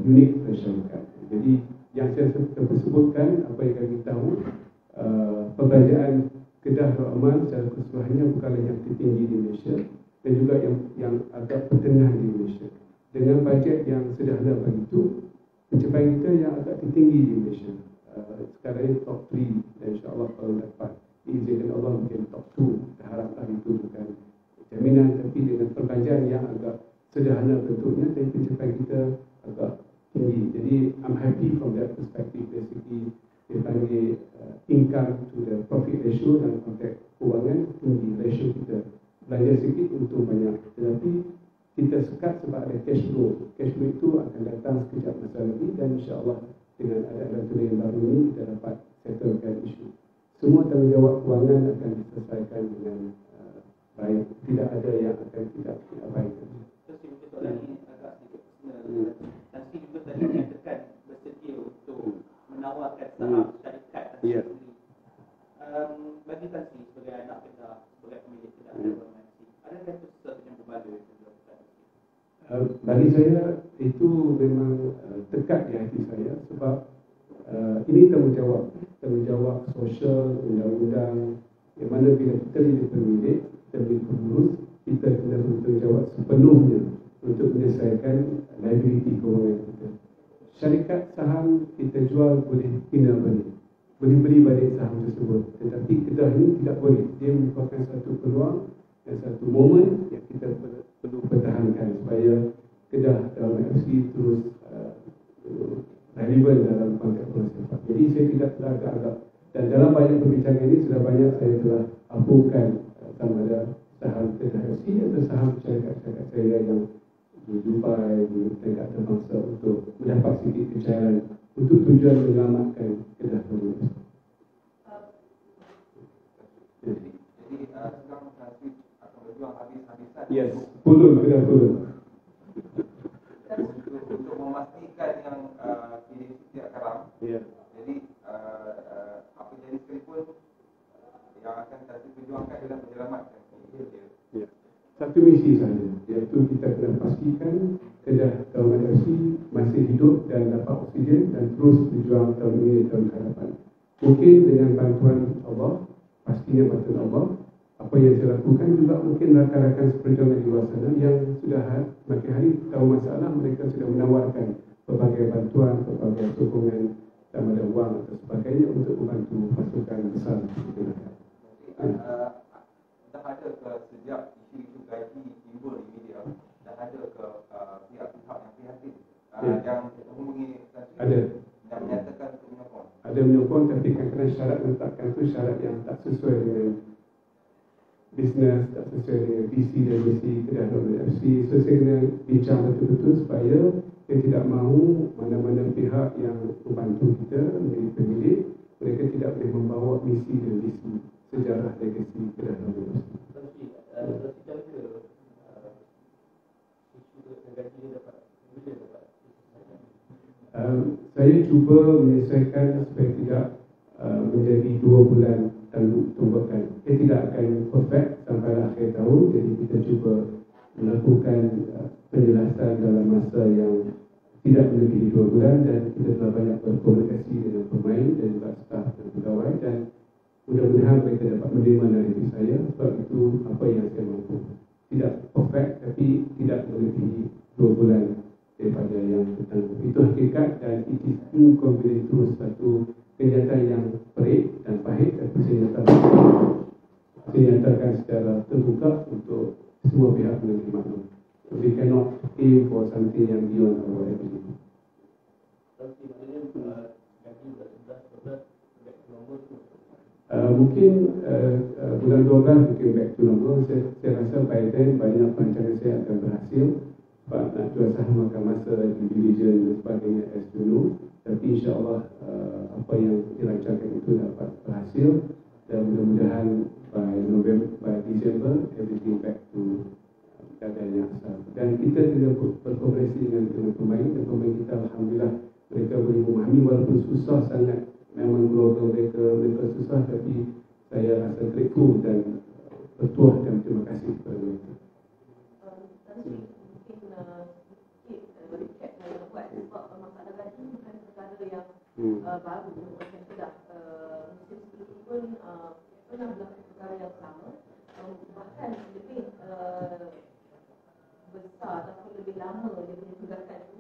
unik pada syarikat. Jadi yang saya sebutkan, apa yang kami tahu, pembelanjaan Kedah Darul Aman secara keseluruhannya bukanlah yang tertinggi di Malaysia dan juga yang agak pertengah di Malaysia. Dengan bajet yang sederhana begitu, pencapaian kita yang agak tertinggi di Malaysia. Sekarang ini top 3 dan insyaAllah kalau dapat diizinkan Allah mungkin top 2. Kita harapkan itu bukan jaminan, tapi dengan perbelanjaan yang agak sederhana bentuknya, tapi pencapaian kita agak tinggi. Jadi I'm happy from that perspective. Basically dia panggil income to the profit ratio dan konteks kewangan tinggi. Ratio kita belanja sikit untuk banyak, tetapi kita sekat sebab ada cash flow. Cash flow itu akan datang sekejap masa lagi, dan insyaAllah dengan ada aturan yang baru ini kita dapat settlekan isu. Semua tanggungjawab kewangan akan diselesaikan dengan baik. Tidak ada yang akan tidak abaikan. Terus mungkin soalan ini agak sedikit personal. Nanti juga tadi menyatakan bersedia untuk menawarkan saham syarikat sendiri. Bagi Tansi sebagai anak Kedah, sebagai pemilik Kedah Darul Aman, adakah itu sesuatu yang berbaloi yang dilakukan? Bagi saya itu memang dekat di hati saya, sebab ini tanggungjawab sosial, undang-undang, yang mana bila kita menjadi pemilik, kita menjadi pengurus, kita kena bertanggungjawab sepenuhnya untuk menyelesaikan liability kewangan kita. Syarikat saham kita jual boleh pindah balik, boleh beli balik saham tersebut, tetapi Kedah ini tidak boleh. Dia merupakan satu peluang dan satu momen yang kita perlu pertahankan supaya Kedah dalam FC terus relevan dalam konteks falsafah. Jadi saya tidak teragak-agak, dan dalam banyak perbincangan ini sudah banyak saya telah apukan sama ada saham Kedah FC atau saham syarikat-syarikat saya yang dijumpai di tingkat terbangsa untuk mendapat sedikit pencairan untuk tujuan menyelamatkan Kedah FC. Jadi sekarang switch akan berjuang habis-habisan. Yes, Kedah Pulun. Untuk memastikan yang PDC tidak karam. Ya. Jadi apa jadi sekalipun yang akan kita perjuangkan adalah menyelamatkan PDC. Ya. Satu misi saja, iaitu kita kena pastikan Kedah Kawaman FC masih hidup dan dapat oksigen dan terus berjuang tahun ini dan tahun ke depan. Mungkin dengan bantuan Allah, pastinya bantuan Allah, apa yang saya lakukan juga mungkin rakan-rakan seperjuangan di luar sana yang sudah makin hari tahu masalah, mereka sudah menawarkan pelbagai bantuan, pelbagai sokongan sama ada wang atau sebagainya untuk membantu pasukan besar seperti itu. Dah ada ke sejak isu-isu gaji timbul di media, dah ada ke pihak-pihak yang prihatin yang menghubungi ada dan menyatakan untuk menyokong. Ada menyokong, tapi kadang-kadang syarat letakkan itu syarat yang tak sesuai dengan bisnes, tak sesuai dengan visi dan misi Kedah FC. So saya kena bincang betul-betul supaya kita tidak mahu mana-mana pihak yang membantu kita menjadi pemilik, mereka tidak boleh membawa misi dan visi sejarah legasi Kedah FC. Saya cuba menyelesaikan supaya tidak menjadi 2 bulan tunggakan. Kita tidak akan perfect sampai akhir tahun, jadi kita cuba melakukan penjelasan dalam masa yang tidak melebihi 2 bulan, dan kita telah banyak berkomunikasi dengan pemain dan juga staf dan pegawai, dan mudah-mudahan mereka dapat menerima narasi saya. Sebab itu apa yang saya mampu. Tidak perfect, tapi tidak melebihi 2 bulan daripada yang bertanggung. Itu hakikat, dan it is inconvenient, itu satu kenyataan yang pelik dan pahit, tapi saya nyatakan secara terbuka untuk semua pihak menjadi maklum. We cannot aim for something yang beyond our ability. Mungkin bulan 12 mungkin back to normal. Saya rasa by then banyak perancangan saya akan berhasil. Sebab nak jual saham akan masa due diligence dan sebagainya as dulu. Tapi insyaAllah apa yang dirancangkan itu dapat berhasil, dan mudah-mudahan by December everything back to keadaan yang asal. Dan kita juga berkooperasi dengan pemain, dan pemain kita alhamdulillah mereka boleh memahami walaupun susah sangat. Memang keluarga mereka susah, tapi saya rasa grateful dan bertuah dan terima kasih kepada mereka. Baru macam sudah musim sebelum pun pernah berlaku perkara yang sama, bahkan lebih besar ataupun lebih lama dia punya tugasan itu,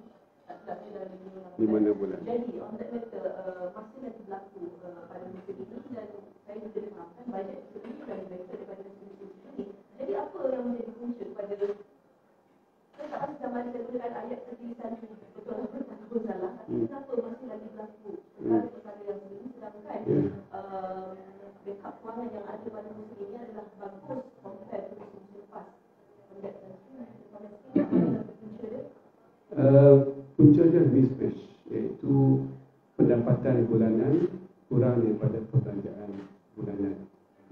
tak sudah lebih 5 bulan. Jadi on that matter masih lagi berlaku pada musim ini, dan saya juga difahamkan banyak musim ini lebih better daripada musim ini. Jadi apa yang menjadi punca pada saya tak pasti sama ada gunakan ayat tulisan betul ataupun salah, tapi kenapa masih lagi berlaku perkara yang sebelum, sedangkan backup kewangan yang ada pada musim ini adalah bagus compare dengan musim lepas. Puncanya mismatch, iaitu pendapatan bulanan kurang daripada perbelanjaan bulanan.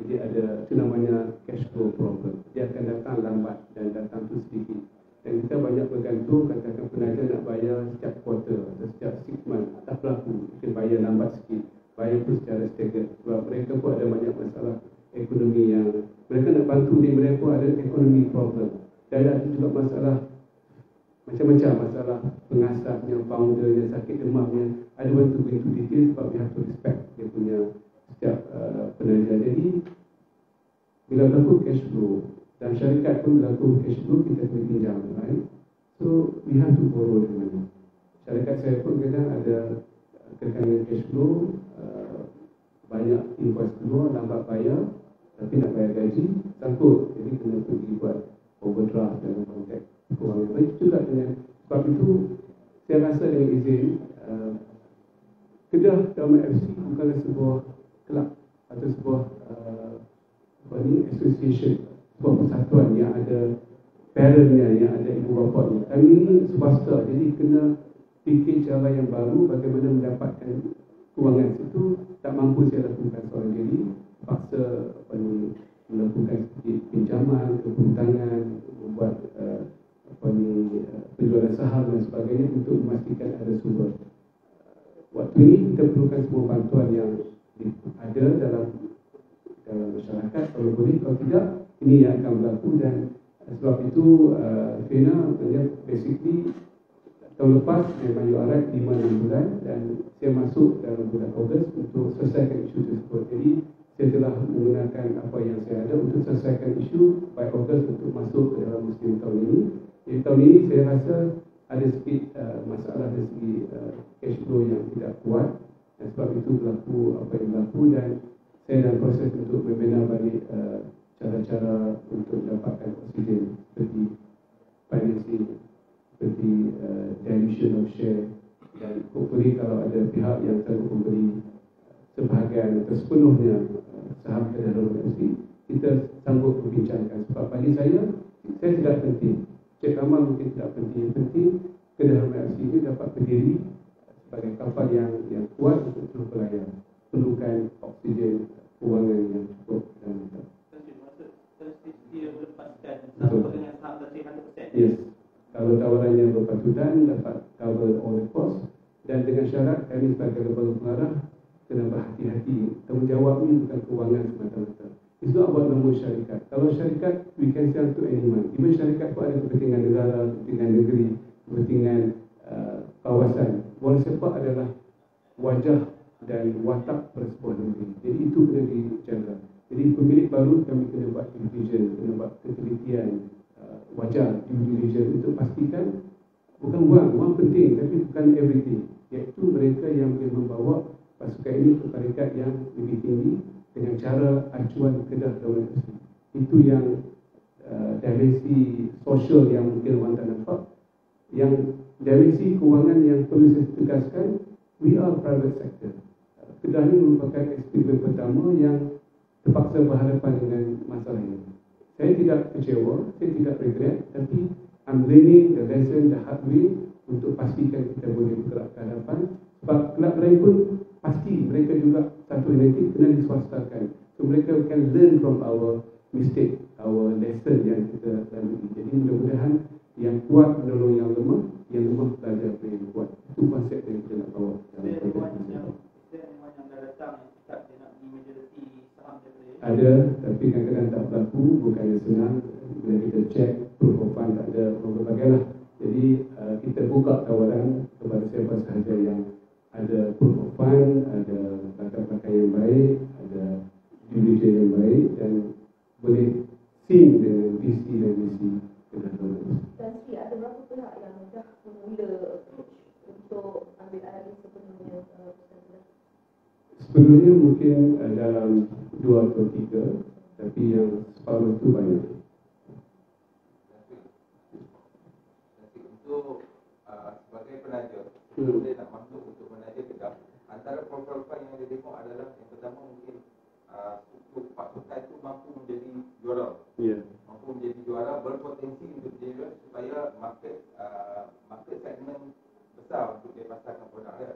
Jadi ada itu namanya cash flow problem. Dia akan datang lambat dan datang tu sedikit. Dan kita banyak bergantung, katakan penaja nak bayar setiap quarter atau setiap 6 months, tak berlaku. Mungkin bayar lambat sikit, bayar pun secara staggered. Sebab mereka pun ada banyak masalah ekonomi yang mereka nak bantu dia, mereka pun ada ekonomi problem. Dan ada juga masalah macam-macam, masalah pengasasnya, foundernya, sakit demamnya. I don't want to go into detail sebab we have to respect dia punya setiap penaja. Jadi bila berlaku cash flow, dan syarikat pun berlaku cash flow, kita kena pinjam, right? So we have to borrow the money. Syarikat saya pun kadang ada kekangan cash flow, banyak invoice keluar, lambat bayar, tapi nak bayar gaji, sangkut. Jadi kena pergi buat overdraft dalam konteks kewangan. Baik juga dengan sebab itu saya rasa dengan izin Kedah Dharma FC bukanlah sebuah kelab atau sebuah association, sebuah persatuan yang ada parentnya, yang ada ibu bapanya. Kami ini swasta, jadi kena fikir cara yang baru bagaimana mendapatkan kewangan situ. Tak mampu saya lakukan seorang diri, paksa melakukan sedikit pinjaman, kehutanan, membuat penjualan saham dan sebagainya untuk memastikan ada sumber. Waktu ini kita perlukan semua bantuan yang ada dalam masyarakat. Kalau boleh, kalau tidak, ini yang akan berlaku. Dan sebab itu Fina basically tahun lepas memang URF 5-6 bulan dan saya masuk dalam bulan Ogos untuk selesaikan isu tersebut. Jadi saya telah menggunakan apa yang saya ada untuk selesaikan isu by Ogos untuk masuk ke dalam musim tahun ini. Jadi tahun ini saya rasa ada sikit masalah dari segi cash flow yang tidak kuat, dan sebab itu berlaku apa yang berlaku, dan saya dalam proses untuk membina balik cara-cara untuk mendapatkan oksigen seperti financing, seperti dilution of share, dan hopefully kalau ada pihak yang sanggup memberi sebahagian atau sepenuhnya saham Kedah Dharma FC, kita sanggup membincangkan. Sebab bagi saya tidak penting, Cik Kamal mungkin tidak penting. Yang penting Kedah Dharma FC ini dapat berdiri sebagai kapal yang kuat untuk terus berlayar. Perlukan oksigen kewangan yang cukup dan dia melepaskan sama dengan saham bersih 100%. Yes. Kalau tawarannya berpatutan, dapat cover all the cost, dan dengan syarat kami sebagai lembaga pengarah kena berhati-hati. Tanggungjawab ini bukan kewangan semata-mata. It's not about nombor syarikat. Kalau syarikat, we can sell to anyone. Even syarikat pun ada kepentingan negara, kepentingan negeri, kepentingan kawasan. Bola sepak adalah wajah dan watak pada sebuah negeri. Jadi itu kena dijaga. Jadi pemilik baru kami kena buat due diligence, kena buat ketelitian, wajar due diligence untuk pastikan bukan wang penting, tapi bukan everything. Iaitu mereka yang boleh membawa pasukan ini ke peringkat yang lebih tinggi dengan cara acuan Kedah Dharma FC. Itu yang dimensi sosial yang mungkin orang tak nampak. Yang dimensi kewangan yang perlu saya tegaskan, we are private sector. Kedah ini merupakan eksperimen pertama yang terpaksa berhadapan dengan masalah ini. Saya tidak kecewa, saya tidak regret, tapi I'm learning the lesson the hard way untuk pastikan kita boleh bergerak ke hadapan. Sebab kelab lain pun pasti mereka juga satu nanti kena diswastakan. So mereka can learn from our mistake, our lesson yang kita lalui. Jadi mudah-mudahan yang kuat menolong yang lemah belajar dari yang kuat. Itu konsep yang kita nak bawa. Ada, tapi kadang-kadang tak berlaku, bukannya senang. Bila kita cek, proof of fund tak ada, berbagai lah. Jadi kita buka tawaran kepada siapa sahaja yang ada proof of fund, ada latar yang baik, ada due diligence yang baik, dan boleh sync dengan visi dan misi Kedah Dharma FC. Dan ada berapa pihak yang dah mula approach untuk ambil alih sepenuhnya Sebenarnya mungkin dalam 2 atau 3, tapi yang separuh itu banyak. Untuk sebagai penaja, sebelum dia nak masuk untuk menaja Kedah, antara profil-profil yang dia tengok adalah yang pertama mungkin struktur pasukan itu mampu menjadi juara. Ya. Mampu menjadi juara, berpotensi untuk menjadi juara supaya market segmen besar untuk dia pasarkan produk dia.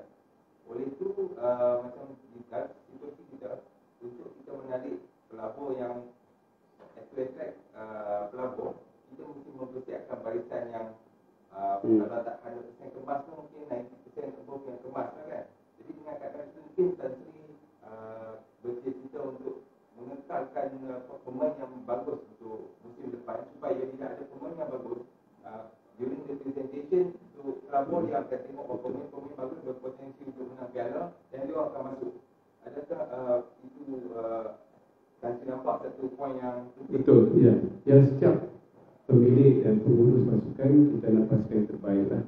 Oleh itu macam situasi kita untuk kita menarik pelabur yang attract pelabur, kita mesti mempersiapkan barisan yang kalau tak 100% kemas tu mungkin 90% above yang kemas kan. Jadi dengan keadaan itu mungkin Tan Sri bercita-cita untuk mengekalkan pemain yang bagus untuk musim depan supaya tidak ada pemain yang bagus during the presentation untuk pelabur yang akan tengok pemain bagus berpotensi untuk menang piala dan dia akan masuk. Adakah itu Tan Sri nampak satu poin yang betul, ya. Yang setiap pemilik dan pengurus pasukan kita nak pastikan terbaik lah.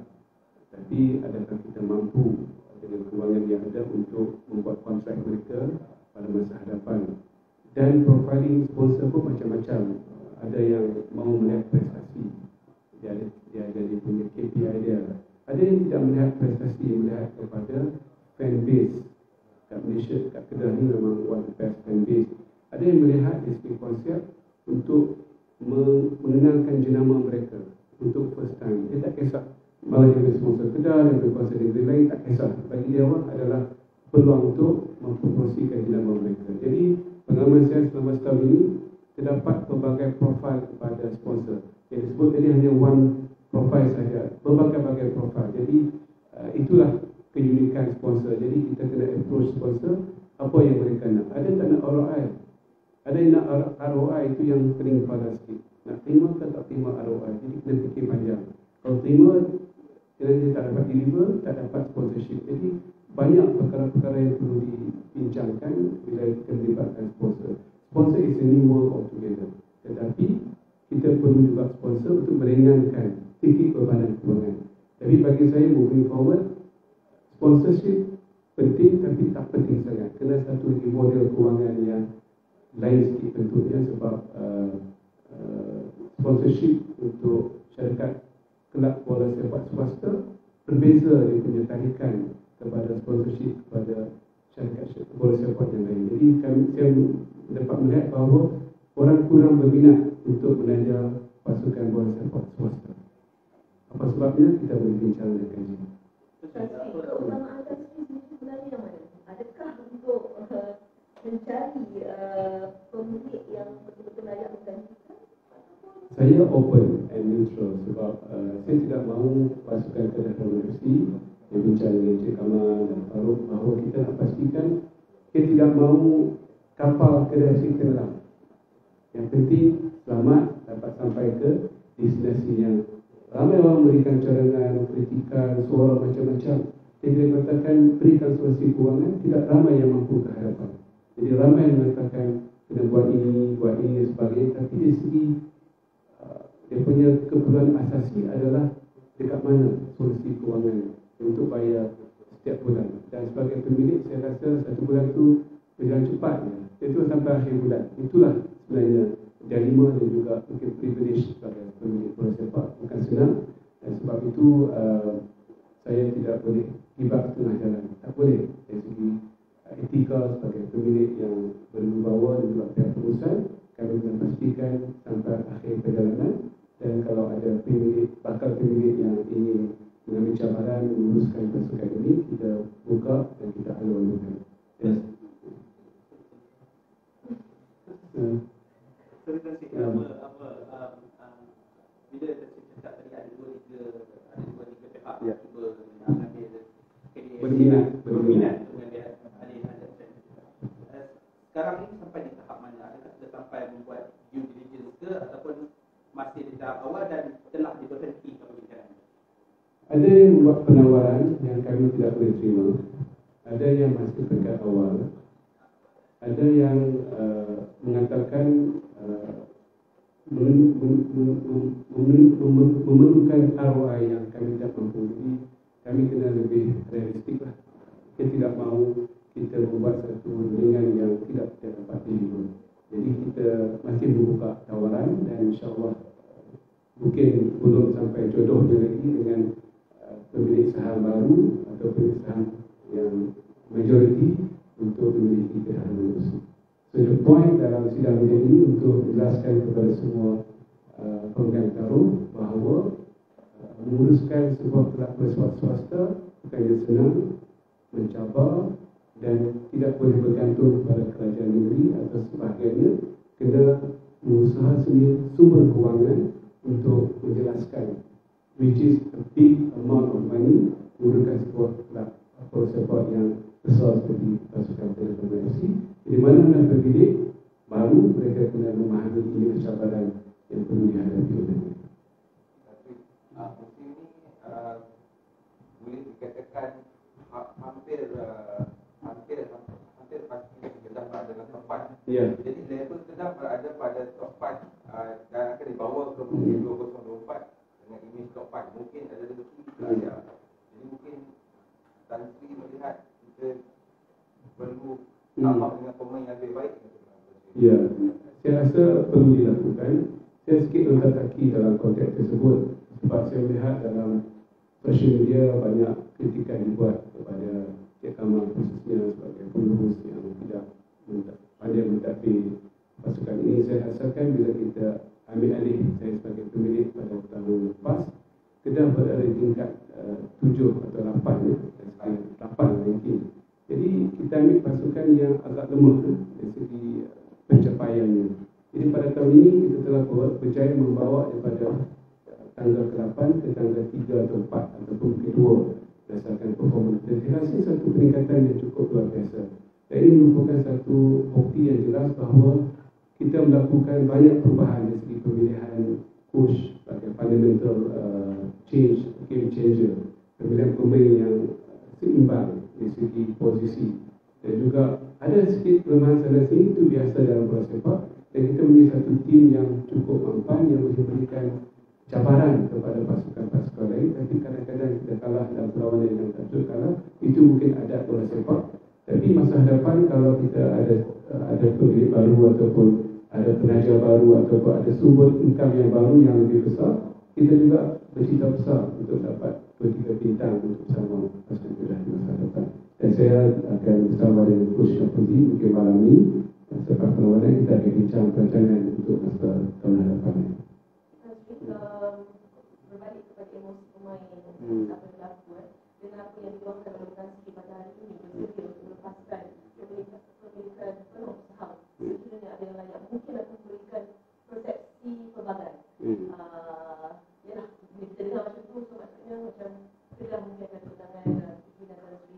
Tapi adakah kita mampu dengan kewangan yang ada untuk membuat kontrak mereka pada masa hadapan. Dan profiling sponsor pun macam-macam. Ada yang mahu melihat prestasi, dia ada dia punya KPI dia. Ada yang tidak melihat prestasi, melihat kepada fan base kat Malaysia, kat Kedah ni memang one of the best fan base. Ada yang melihat dari segi konsep untuk mengenangkan jenama mereka untuk first time. Dia tak kisah malah yang sponsor Kedah dan berkuasa negeri lain, tak kisah. Bagi dia orang adalah peluang untuk mempromosikan jenama mereka. Jadi pengalaman saya selama setahun ini terdapat pelbagai profil kepada sponsor. Yang disebut tadi hanya one profil saja, berbagai-bagai profil. Jadi itulah keunikan sponsor. Jadi kita kena approach sponsor apa yang mereka nak. Ada tak nak ROI? Ada yang nak ROI, itu yang pening kepala sikit. Nak terima ke tak terima ROI? Jadi kena fikir panjang. Kalau terima, dia tak dapat deliver, tak dapat sponsorship. Jadi banyak perkara-perkara yang perlu dibincangkan bila kita melibatkan sponsor. Sponsor is a new world altogether. Tetapi kita perlu juga sponsor untuk meringankan sedikit bebanan kewangan. Tapi bagi saya, moving forward, sponsorship penting tapi tak penting sangat. Kena satu lagi model kewangan yang lain sikit bentuknya, sebab sponsorship untuk syarikat kelab bola sepak swasta berbeza dia punya tarikan kepada sponsorship kepada syarikat bola sepak yang lain. Jadi saya dapat melihat bahawa orang kurang berminat untuk menaja pasukan bola sepak swasta. Apa sebabnya? Kita boleh bincang dan kaji. Keutamaan kasih sebenarnya mana? Adakah untuk mencari pemilik yang betul-betul layak menggantikan? Saya open and neutral sebab saya tidak mahu pasukan Kedah Universiti. Saya bincang dengan Encik Kamal dan Farouk bahawa kita nak pastikan kita tidak mahu kapal Kedah Universiti tenggelam. Yang penting selamat dapat sampai ke destinasi yang ramai orang memberikan cadangan, kritikan, suara macam-macam. Jadi dia katakan berikan solusi kewangan, tidak ramai yang mampu ke hadapan. Jadi ramai yang mengatakan kena buat ini dan sebagainya. Tapi dari segi dia punya keperluan asasi adalah dekat mana solusi kewangan untuk bayar setiap bulan. Dan sebagai pemilik, saya rasa satu bulan itu berjalan cepat. Itu sampai akhir bulan. Itulah sebenarnya jalima dan juga mungkin privilege sebagai pemilik bola sepak. Bukan senang. Dan sebab itu saya tidak boleh hibak setengah jalan. Tak boleh dari segi etika sebagai pemilik yang berwibawa dan juga pihak pengurusan. Kami akan pastikan sampai akhir perjalanan. Dan kalau ada bakal pemilik yang ingin mengambil cabaran menguruskan pasukan ini, kita buka dan kita alur-alurkan. Yes. Bila tercakap tadi ada dua liga pihak cuba mengambil berminat untuk mengambil alih sekarang ini sampai di tahap mana? Adakah sudah sampai membuat due diligence ke ataupun masih di tahap awal dan telah diberhenti pembicaraan? Ada yang membuat penawaran yang kami tidak boleh terima. Ada yang masih peringkat awal. Ada yang mengatakan memerlukan ROI yang kami tidak mampu. Jadi kami kena lebih realistik lah. Kita tidak mahu kita membuat satu dengan yang tidak kita dapat deliver. Jadi kita masih membuka tawaran dan insyaAllah mungkin belum sampai jodohnya lagi dengan pemilik saham baru atau pemilik saham yang majoriti untuk memiliki Kedah Universiti. So the point dalam sidang ini untuk menjelaskan kepada semua pemegang taruh bahawa menguruskan sebuah kelab bola swasta bukannya senang, mencabar dan tidak boleh bergantung kepada kerajaan negeri atau sebagainya. Kena mengusaha sendiri sumber kewangan untuk menjelaskan which is a big amount of money menggunakan sebuah kelab bola sepak yang besar seperti pasukan Kedah Universiti. Di mana-mana pemilik baru mereka kena memahami ini cabaran yang perlu dihadapi oleh mereka. Tapi musim ini boleh dikatakan hampir pasti Kedah berada dalam top 5. Ya. Jadi level Kedah berada pada top 5 dan akan dibawa ke musim 2024 dengan imej top 5. Mungkin ada rezeki ada. Jadi mungkin Tan Sri melihat kita perlu tambah dengan pemain yang lebih baik. Ya, saya rasa perlu dilakukan. Saya sikit letak kaki dalam konteks tersebut sebab saya melihat dalam social media banyak kritikan dibuat kepada Cik Kamal khususnya sebagai pengurus yang tidak pandai mentadbir pasukan ini. Saya rasakan bila kita ambil alih saya sebagai pemilik pada tahun lepas, Kedah berada di tingkat 7 atau 8 ya, 8 ranking. Jadi kita ambil pasukan yang agak lemah dari segi pencapaiannya. Jadi pada tahun ini kita telah berjaya membawa daripada tangga ke-8 ke tangga 3 atau 4 ataupun ke-2 berdasarkan performa. Dan saya rasa satu peningkatan yang cukup luar biasa. Dan ini merupakan satu bukti yang jelas bahawa kita melakukan banyak perubahan dari segi pemilihan coach sebagai fundamental change, game changer, pemilihan pemain yang seimbang dari segi posisi, dan juga ada sedikit kelemahan sana sini, itu biasa dalam bola sepak, dan kita menjadi satu tim yang cukup mampan yang boleh memberikan cabaran kepada pasukan-pasukan lain. Tapi kadang-kadang kita kalah dalam perlawanan yang tak betul kalah, itu mungkin ada bola sepak. Tapi masa hadapan kalau kita ada pemilik baru ataupun ada penajar baru ataupun ada sumber income yang baru yang lebih besar, kita juga bercita besar untuk dapat 2-3 bintang untuk bersama pasukan Kedah di masa hadapan. Dan saya akan bersama dengan Coach Nafuzi mungkin malam ini selepas perlawanan kita akan bincang perancangan untuk masa tahun hadapan. Berbalik kepada emosi pemain apa yang berlaku dengan apa yang dituangkan oleh Tansi pada hari ini, bersedia untuk melepaskan pemilikan penuh saham. Sekiranya ada yang layak, mungkin akan memberikan persepsi pelbagai. Yalah, bila kita dengar macam tu, so maksudnya macam Kedah mungkin akan kehilangan pimpinan Tansi.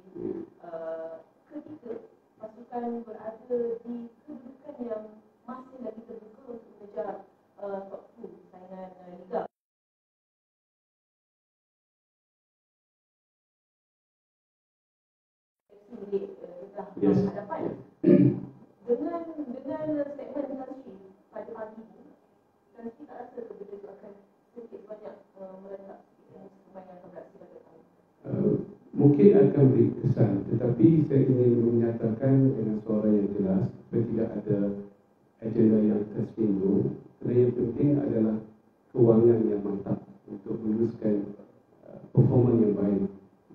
Ketika pasukan berada di kedudukan yang masih lagi terbuka untuk mengejar top 2 saingan Liga. Yes. Hadapan dengan segmen Tansi pada pagi ini, Tansi tak rasa berbeza itu akan sedikit banyak merentak pemain yang akan beraksi pada tahun. Mungkin akan beri kesan, tetapi saya ingin menyatakan dengan suara yang jelas supaya tidak ada agenda yang tersinggung. Kerana yang penting adalah kewangan yang mantap untuk meneruskan performa yang baik.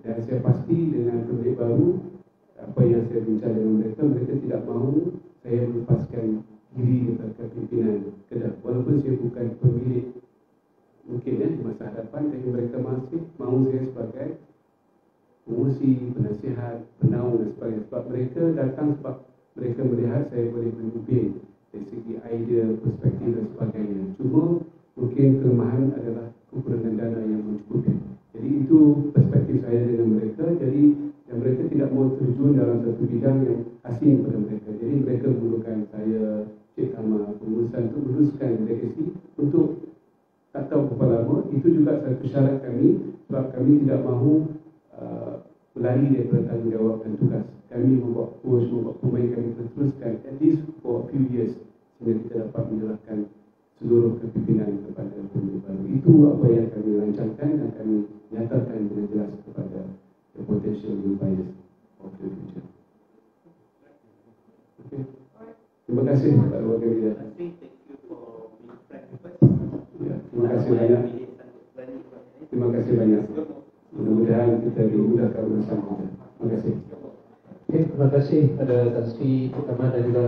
Dan saya pasti dengan pemilik baru, apa yang saya bincang dengan mereka, mereka tidak mahu saya melepaskan diri daripada pimpinan Kedah. Walaupun saya bukan pemilik mungkin di masa hadapan, tapi mereka masih mahu saya sebagai pengurusi, penasihat, penaung dan sebagainya. Sebab mereka datang sebab mereka melihat saya boleh memimpin dari segi idea, perspektif dan sebagainya. Cuma mungkin kelemahan adalah kekurangan dana yang mencukupi. Jadi itu perspektif saya dengan mereka. Jadi dan mereka tidak mahu terjun dalam satu bidang yang asing kepada mereka. Jadi mereka memerlukan saya, Cik Kamal, pengurusan untuk meneruskan legasi untuk tak tahu berapa lama. Itu juga satu syarat kami, sebab kami tidak mahu berlari daripada tanggungjawab dan tugas. Kami membuat coach, membuat pemain kami teruskan at least for a few years sehingga kita dapat menyerahkan seluruh kepimpinan kepada pemilik baru. Itu apa yang kami rancangkan dan kami nyatakan dengan jelas kepada the potential new buyers of the future. Okay. Terima kasih kepada warga media. Thank you for being frank with us. Ya, terima kasih banyak. Terima kasih banyak. Mudah-mudahan kita dimudahkan urusan kita. Terima kasih. Terima kasih kepada Tansi Kamal dan juga